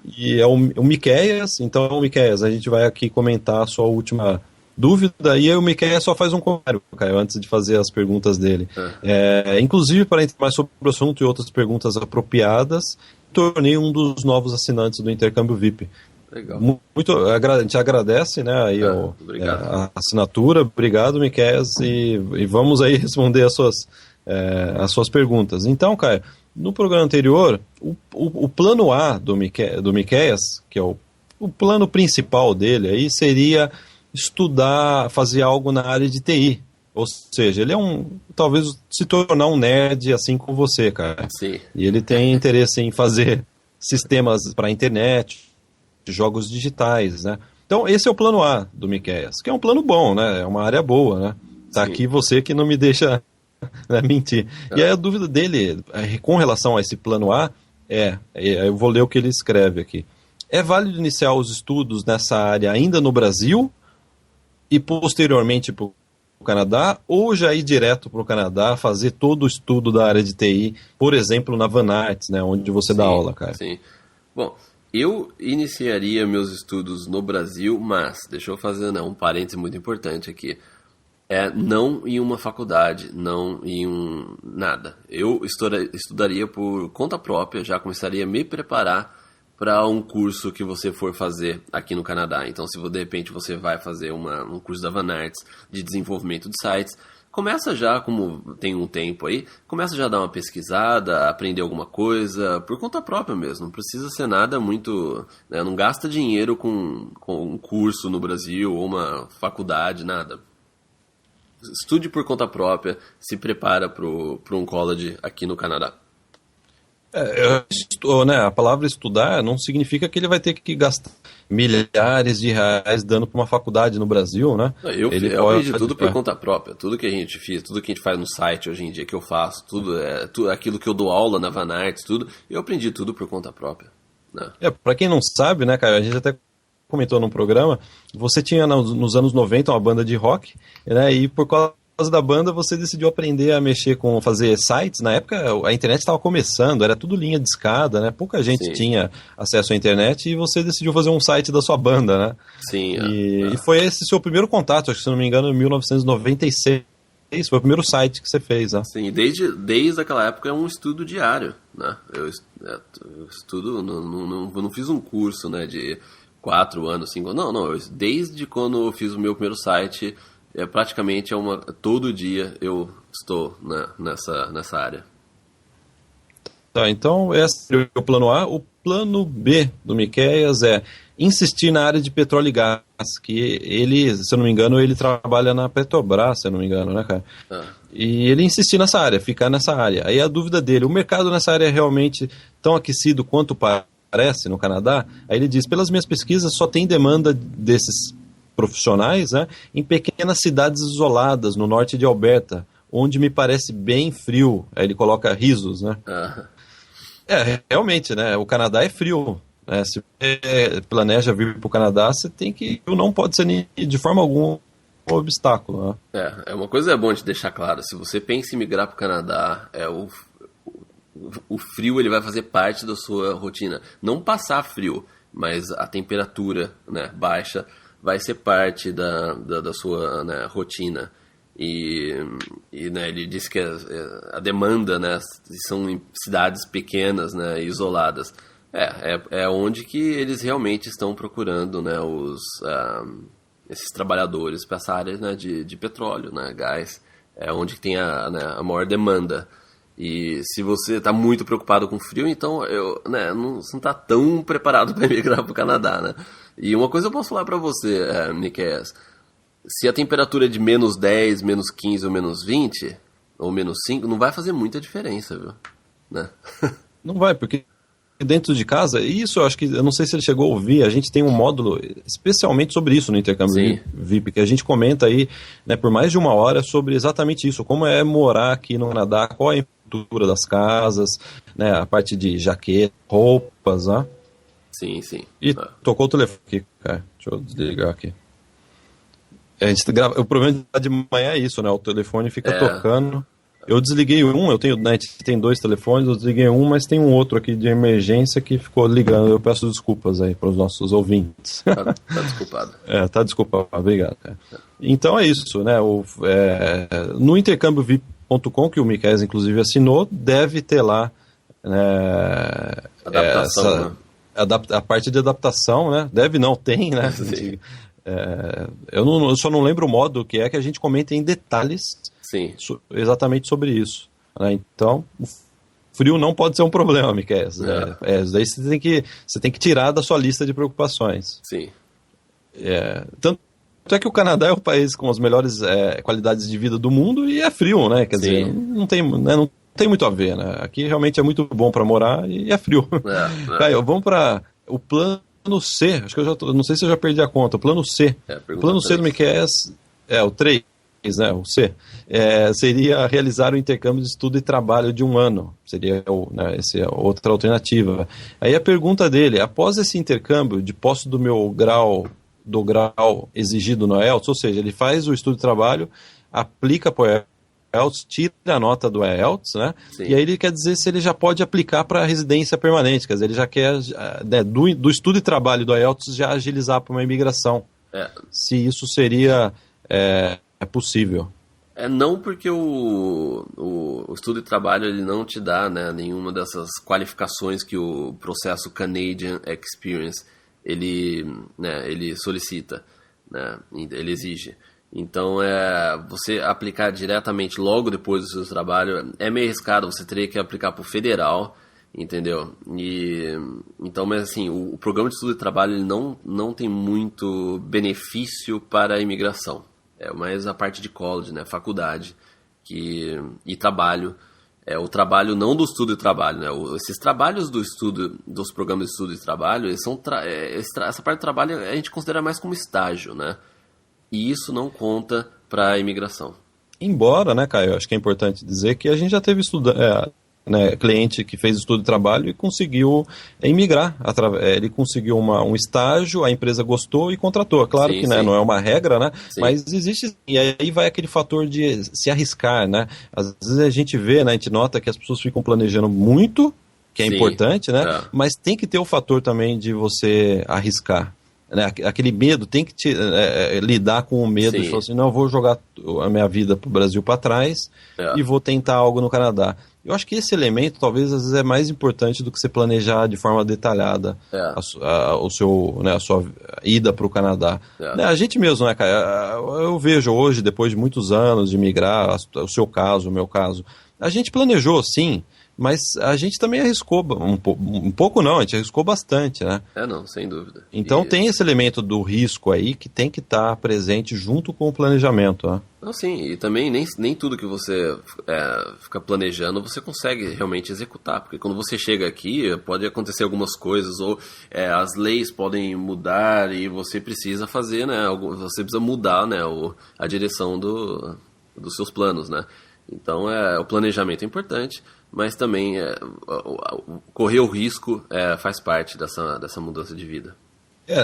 S1: E é o Miqueias. Então, Miqueias, a gente vai aqui comentar a sua última dúvida, e aí o Miqueias só faz um comentário, Caio, antes de fazer as perguntas dele. Inclusive, para entender mais sobre o assunto e outras perguntas apropriadas, tornei um dos novos assinantes do Intercâmbio VIP.
S2: Legal.
S1: A gente agradece, né, aí a assinatura. Obrigado, Miqueias, e vamos aí responder as suas perguntas. Então, Caio, no programa anterior, o plano A do Miqueias, que é o plano principal dele, aí seria estudar, fazer algo na área de TI. Ou seja, ele talvez se tornar um nerd assim como você, cara.
S2: Sim.
S1: E ele tem interesse em fazer sistemas para a internet, jogos digitais, né? Então, esse é o plano A do Miqueias, que é um plano bom, né? É uma área boa, né? Tá aqui você que não me deixa mentir. E aí a dúvida dele, com relação a esse plano A, eu vou ler o que ele escreve aqui. É válido iniciar os estudos nessa área ainda no Brasil e posteriormente para o Canadá, ou já ir direto para o Canadá, fazer todo o estudo da área de TI, por exemplo, na Van Arts, né, onde você dá aula, cara?
S2: Sim. Bom, eu iniciaria meus estudos no Brasil, mas, deixa eu fazer um parêntese muito importante aqui. Não em uma faculdade, não em nada. Eu estudaria por conta própria, já começaria a me preparar para um curso que você for fazer aqui no Canadá. Então, se de repente você vai fazer um curso da Van Arts de desenvolvimento de sites, começa já, como tem um tempo aí, começa já a dar uma pesquisada, aprender alguma coisa, por conta própria mesmo. Não precisa ser nada muito... Né, não gasta dinheiro com um curso no Brasil ou uma faculdade, nada. Estude por conta própria, se prepara para um college aqui no Canadá.
S1: A palavra estudar não significa que ele vai ter que gastar milhares de reais dando para uma faculdade no Brasil, né?
S2: Eu aprendi tudo por conta própria. Tudo que a gente fez, tudo que a gente faz no site hoje em dia, que eu faço, tudo aquilo que eu dou aula na Van Arts, tudo, eu aprendi tudo por conta própria. Né?
S1: Para quem não sabe, né, cara, a gente até comentou num programa, você tinha nos anos 90 uma banda de rock, né, e por causa da banda você decidiu aprender a mexer fazer sites. Na época a internet estava começando, era tudo linha de escada, né, pouca gente tinha acesso à internet e você decidiu fazer um site da sua banda, né?
S2: Sim.
S1: E foi esse seu primeiro contato, acho que se não me engano em 1996, foi o primeiro site que você fez, né?
S2: Sim, desde aquela época é um estudo diário, né? Eu estudo, não fiz um curso, né, de 4 anos, 5 anos. Não. Desde quando eu fiz o meu primeiro site, praticamente todo dia eu estou, né, nessa área.
S1: Tá, então esse é o plano A. O plano B do Miqueias é insistir na área de petróleo e gás, que ele, se eu não me engano, ele trabalha na Petrobras, se eu não me engano, né, cara? E ele insistir nessa área, ficar nessa área. Aí a dúvida dele, o mercado nessa área é realmente tão aquecido quanto parece no Canadá? Aí ele diz, pelas minhas pesquisas só tem demanda desses profissionais, né, em pequenas cidades isoladas no norte de Alberta, onde me parece bem frio. Aí ele coloca risos, né? Realmente, né, o Canadá é frio, né? Se você planeja vir para o Canadá, você tem que, não pode ser de forma alguma um obstáculo, né?
S2: Uma coisa é bom de deixar claro, se você pensa em migrar para o Canadá, o frio ele vai fazer parte da sua rotina. Não passar frio, mas a temperatura, né, baixa vai ser parte da sua, né, rotina. E né, ele disse que a demanda, né, são em cidades pequenas, né, isoladas. É onde que eles realmente estão procurando, né, esses trabalhadores para essa área, né, de petróleo, né, gás. É onde tem a maior demanda. E se você está muito preocupado com frio, então você não está tão preparado para emigrar para o Canadá, né? E uma coisa eu posso falar para você, Miqueias, se a temperatura é de menos 10, menos 15 ou menos 20, ou menos 5, não vai fazer muita diferença, viu? Né?
S1: Não vai, porque dentro de casa, isso eu acho que, eu não sei se ele chegou a ouvir, a gente tem um módulo especialmente sobre isso no Intercâmbio VIP, que a gente comenta aí, né, por mais de 1 hora sobre exatamente isso, como é morar aqui no Canadá, qual é a infraestrutura das casas, né, a parte de jaqueta, roupas, né?
S2: Sim.
S1: E tocou o telefone aqui, cara, deixa eu desligar aqui. A gente o problema de manhã é isso, né, o telefone fica tocando. Eu desliguei eu tenho, né, tem 2 telefones, eu desliguei mas tem um outro aqui de emergência que ficou ligando. Eu peço desculpas aí para os nossos ouvintes.
S2: Tá desculpado.
S1: Tá desculpado, obrigado. Então é isso, né, no intercâmbio.vip.com, que o Miqueias inclusive assinou, deve ter lá, né,
S2: adaptação, né?
S1: A parte de adaptação, né, tem, né, eu só não lembro o modo que a gente comenta em detalhes.
S2: Sim.
S1: Exatamente sobre isso, né? Então, o frio não pode ser um problema, Miqueias. Daí você tem que tirar da sua lista de preocupações.
S2: Sim.
S1: Tanto é que o Canadá é o país com as melhores qualidades de vida do mundo e é frio, né? Quer dizer, não tem muito a ver, né? Aqui realmente é muito bom para morar e é frio. Caio, vamos para o plano C. Acho que não sei se eu já perdi a conta. O plano C. O plano C do Miqueias o 3. Né, o C, seria realizar o intercâmbio de estudo e trabalho de 1 ano, seria essa é outra alternativa. Aí a pergunta dele, após esse intercâmbio, de posse do grau exigido no IELTS, ou seja, ele faz o estudo e trabalho, aplica para o IELTS, tira a nota do IELTS, né?
S2: Sim.
S1: E aí ele quer dizer se ele já pode aplicar para residência permanente, quer dizer, ele já quer, né, do estudo e trabalho do IELTS já agilizar para uma imigração. Se isso seria possível.
S2: Não, porque o estudo e trabalho ele não te dá, né, nenhuma dessas qualificações que o processo Canadian Experience ele solicita, né, ele exige. Então, você aplicar diretamente logo depois do seu trabalho é meio arriscado, você teria que aplicar para o federal, entendeu? Então, mas assim, o programa de estudo e trabalho ele não tem muito benefício para a imigração. É mais a parte de college, né, faculdade e trabalho. O trabalho não do estudo e trabalho, né? Esses trabalhos do estudo, dos programas de estudo e trabalho, eles são essa parte do trabalho a gente considera mais como estágio, né? E isso não conta para a imigração.
S1: Embora, né, Caio, acho que é importante dizer que a gente já teve cliente que fez estudo de trabalho e conseguiu imigrar. Ele conseguiu um estágio, a empresa gostou e contratou. Claro que né, não é uma regra, né? Sim. Mas existe. E aí vai aquele fator de se arriscar, né? Às vezes a gente vê, né, a gente nota que as pessoas ficam planejando muito, que é importante, né? Mas tem que ter o fator também de você arriscar. Né, aquele medo, tem que lidar com o medo de falar assim, não, eu vou jogar a minha vida para o Brasil para trás e vou tentar algo no Canadá. Eu acho que esse elemento talvez às vezes é mais importante do que você planejar de forma detalhada a sua ida para o Canadá. Né, a gente mesmo, né, cara, eu vejo hoje, depois de muitos anos de migrar, o seu caso, o meu caso, a gente planejou sim, mas a gente também arriscou um pouco não, a gente arriscou bastante, né?
S2: Não, sem dúvida.
S1: Então tem esse elemento do risco aí que tem que estar presente junto com o planejamento, né?
S2: Não, sim, e também nem tudo que você fica planejando você consegue realmente executar, porque quando você chega aqui pode acontecer algumas coisas, ou as leis podem mudar e você precisa fazer, né? Você precisa mudar, né, a direção dos seus planos, né? Então o planejamento é importante, mas também correr o risco faz parte dessa mudança de vida.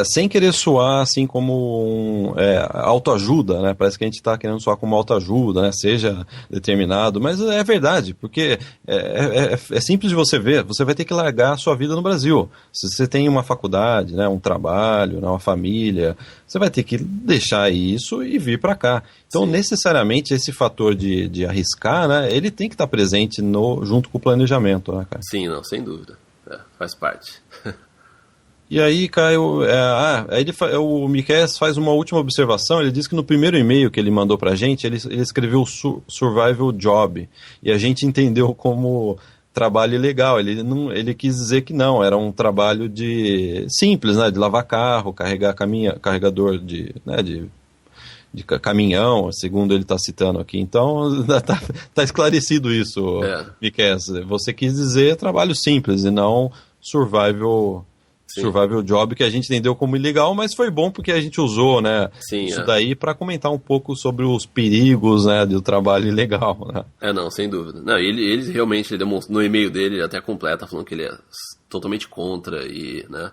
S1: Sem querer soar assim como autoajuda, né? Parece que a gente está querendo soar como autoajuda, né? Seja determinado, mas é verdade, porque é simples de você ver, você vai ter que largar a sua vida no Brasil. Se você tem uma faculdade, né, um trabalho, né, uma família, você vai ter que deixar isso e vir para cá. Então, necessariamente, esse fator de arriscar, né, ele tem que estar presente junto com o planejamento, né, cara?
S2: Sim, não, sem dúvida. Faz parte.
S1: E aí, Caio, o Miqueias faz uma última observação. Ele diz que no primeiro e-mail que ele mandou pra gente, ele escreveu Survival Job, e a gente entendeu como trabalho ilegal. Ele quis dizer que não, era um trabalho simples, né, de lavar carro, carregar carregador de caminhão, segundo ele está citando aqui. Então, tá esclarecido isso, Miqueias. Você quis dizer trabalho simples e não survival job, que a gente entendeu como ilegal, mas foi bom porque a gente usou, né, isso daí para comentar um pouco sobre os perigos, né, do trabalho ilegal, né?
S2: Não, sem dúvida. Não, ele realmente demonstrou, no e-mail dele, ele até completa, falando que ele é totalmente contra e, né,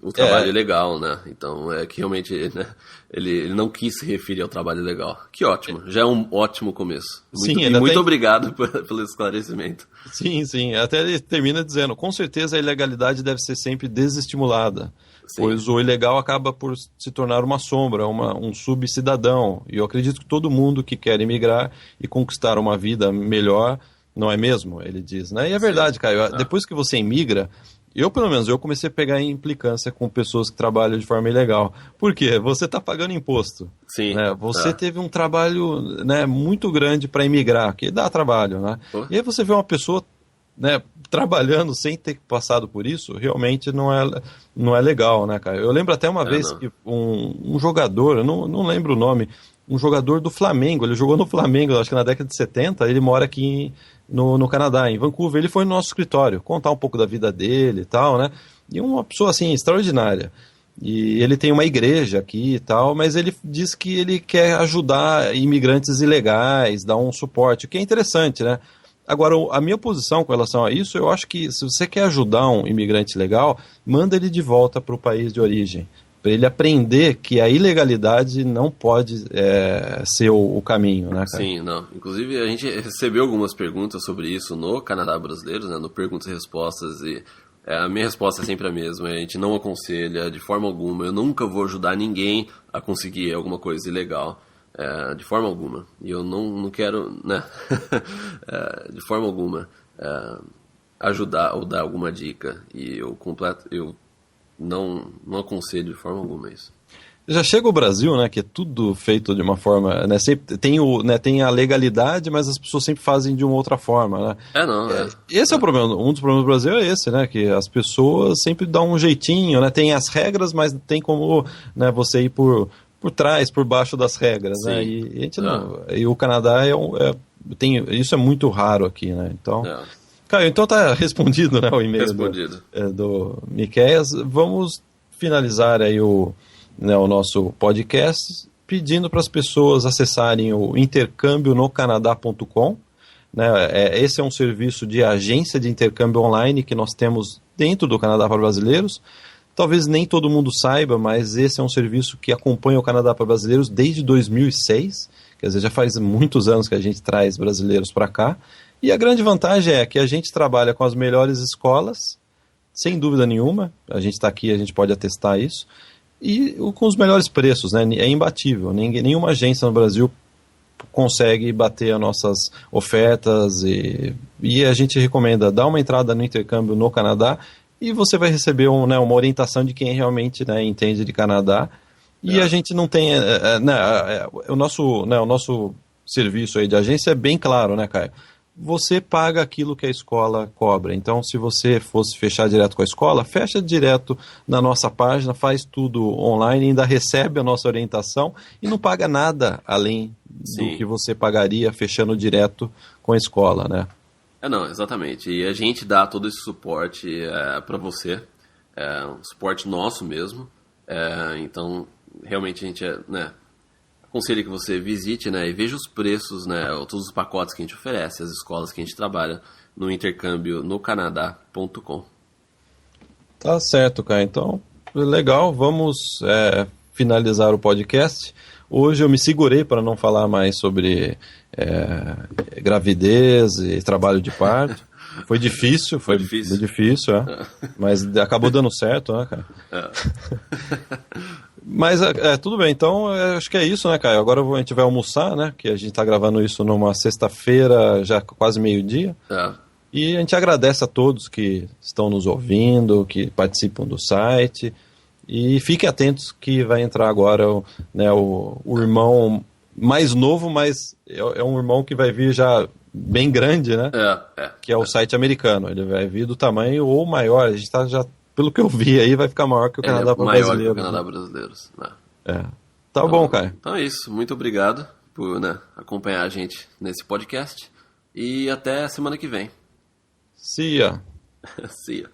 S2: o trabalho ilegal, né? Então, que realmente, né, ele não quis se referir ao trabalho ilegal. Que ótimo, já é um ótimo começo. Muito obrigado pelo esclarecimento.
S1: Sim, até ele termina dizendo, com certeza a ilegalidade deve ser sempre desestimulada, pois o ilegal acaba por se tornar uma sombra, um subcidadão, e eu acredito que todo mundo que quer emigrar e conquistar uma vida melhor, não é mesmo? Ele diz, né? E é verdade, Caio, depois que você imigra, pelo menos, eu comecei a pegar implicância com pessoas que trabalham de forma ilegal. Por quê? Você está pagando imposto.
S2: Sim.
S1: Né? Você teve um trabalho, né, muito grande para imigrar, que dá trabalho, né? E aí você vê uma pessoa, né, trabalhando sem ter passado por isso, realmente não é legal, né, cara? Eu lembro até uma vez que um jogador, eu não lembro o nome, um jogador do Flamengo, ele jogou no Flamengo, acho que na década de 70, ele mora aqui no Canadá, em Vancouver. Ele foi no nosso escritório contar um pouco da vida dele e tal, né? E uma pessoa, assim, extraordinária. E ele tem uma igreja aqui e tal, mas ele diz que ele quer ajudar imigrantes ilegais, dar um suporte, o que é interessante, né? Agora, a minha posição com relação a isso, eu acho que se você quer ajudar um imigrante legal, manda ele de volta para o país de origem. Para ele aprender que a ilegalidade não pode ser o caminho, né, cara?
S2: Sim, não. Inclusive, a gente recebeu algumas perguntas sobre isso no Canadá Brasileiros, né, no Perguntas e Respostas, e a minha resposta é sempre a mesma. A gente não aconselha de forma alguma. Eu nunca vou ajudar ninguém a conseguir alguma coisa ilegal, de forma alguma. E eu não quero, né, de forma alguma, ajudar ou dar alguma dica. E eu não aconselho de forma alguma isso.
S1: Já chega o Brasil, né, que é tudo feito de uma forma, né, sempre tem a legalidade, mas as pessoas sempre fazem de uma outra forma, né? Esse é o problema, um dos problemas do Brasil é esse, né, que as pessoas sempre dão um jeitinho, né, tem as regras, mas tem como, né, você ir por trás, por baixo das regras, né, e a gente e o Canadá isso é muito raro aqui, né, então... Caio, então tá respondido, né, o e-mail do Miqueias. Vamos finalizar aí o nosso podcast pedindo para as pessoas acessarem o intercambionocanadā.com. Né, esse é um serviço de agência de intercâmbio online que nós temos dentro do Canadá para Brasileiros. Talvez nem todo mundo saiba, mas esse é um serviço que acompanha o Canadá para Brasileiros desde 2006. Quer dizer, já faz muitos anos que a gente traz brasileiros para cá. E a grande vantagem é que a gente trabalha com as melhores escolas, sem dúvida nenhuma, a gente está aqui, a gente pode atestar isso, e com os melhores preços, né? É imbatível, nenhuma agência no Brasil consegue bater as nossas ofertas, e a gente recomenda dar uma entrada no intercâmbio no Canadá, e você vai receber uma orientação de quem realmente, né, entende de Canadá, e a gente não tem, o nosso serviço aí de agência é bem claro, né, Caio? Você paga aquilo que a escola cobra. Então, se você fosse fechar direto com a escola, fecha direto na nossa página, faz tudo online, ainda recebe a nossa orientação e não paga nada além do que você pagaria fechando direto com a escola, né?
S2: Não, exatamente. E a gente dá todo esse suporte para você, um suporte nosso mesmo. Então, realmente a gente aconselho que você visite, né, e veja os preços, né, todos os pacotes que a gente oferece, as escolas que a gente trabalha no intercâmbio no Canadá.com.
S1: Tá certo, cara. Então, legal. Vamos finalizar o podcast. Hoje eu me segurei para não falar mais sobre gravidez e trabalho de parto. Foi difícil, mas acabou dando certo, né, cara? Mas tudo bem, então acho que é isso, né, Caio? Agora a gente vai almoçar, né? Que a gente está gravando isso numa sexta-feira, já quase meio-dia. E a gente agradece a todos que estão nos ouvindo, que participam do site. E fiquem atentos que vai entrar agora o irmão mais novo, mas é um irmão que vai vir já bem grande, né? Que é o site americano. Ele vai vir do tamanho ou maior. A gente está já, pelo que eu vi aí, vai ficar maior que o Canadá Brasileiro.
S2: Maior que o Canadá Brasileiros.
S1: Tá bom, Caio.
S2: Então é isso. Muito obrigado por acompanhar a gente nesse podcast. E até semana que vem.
S1: See ya.
S2: See ya.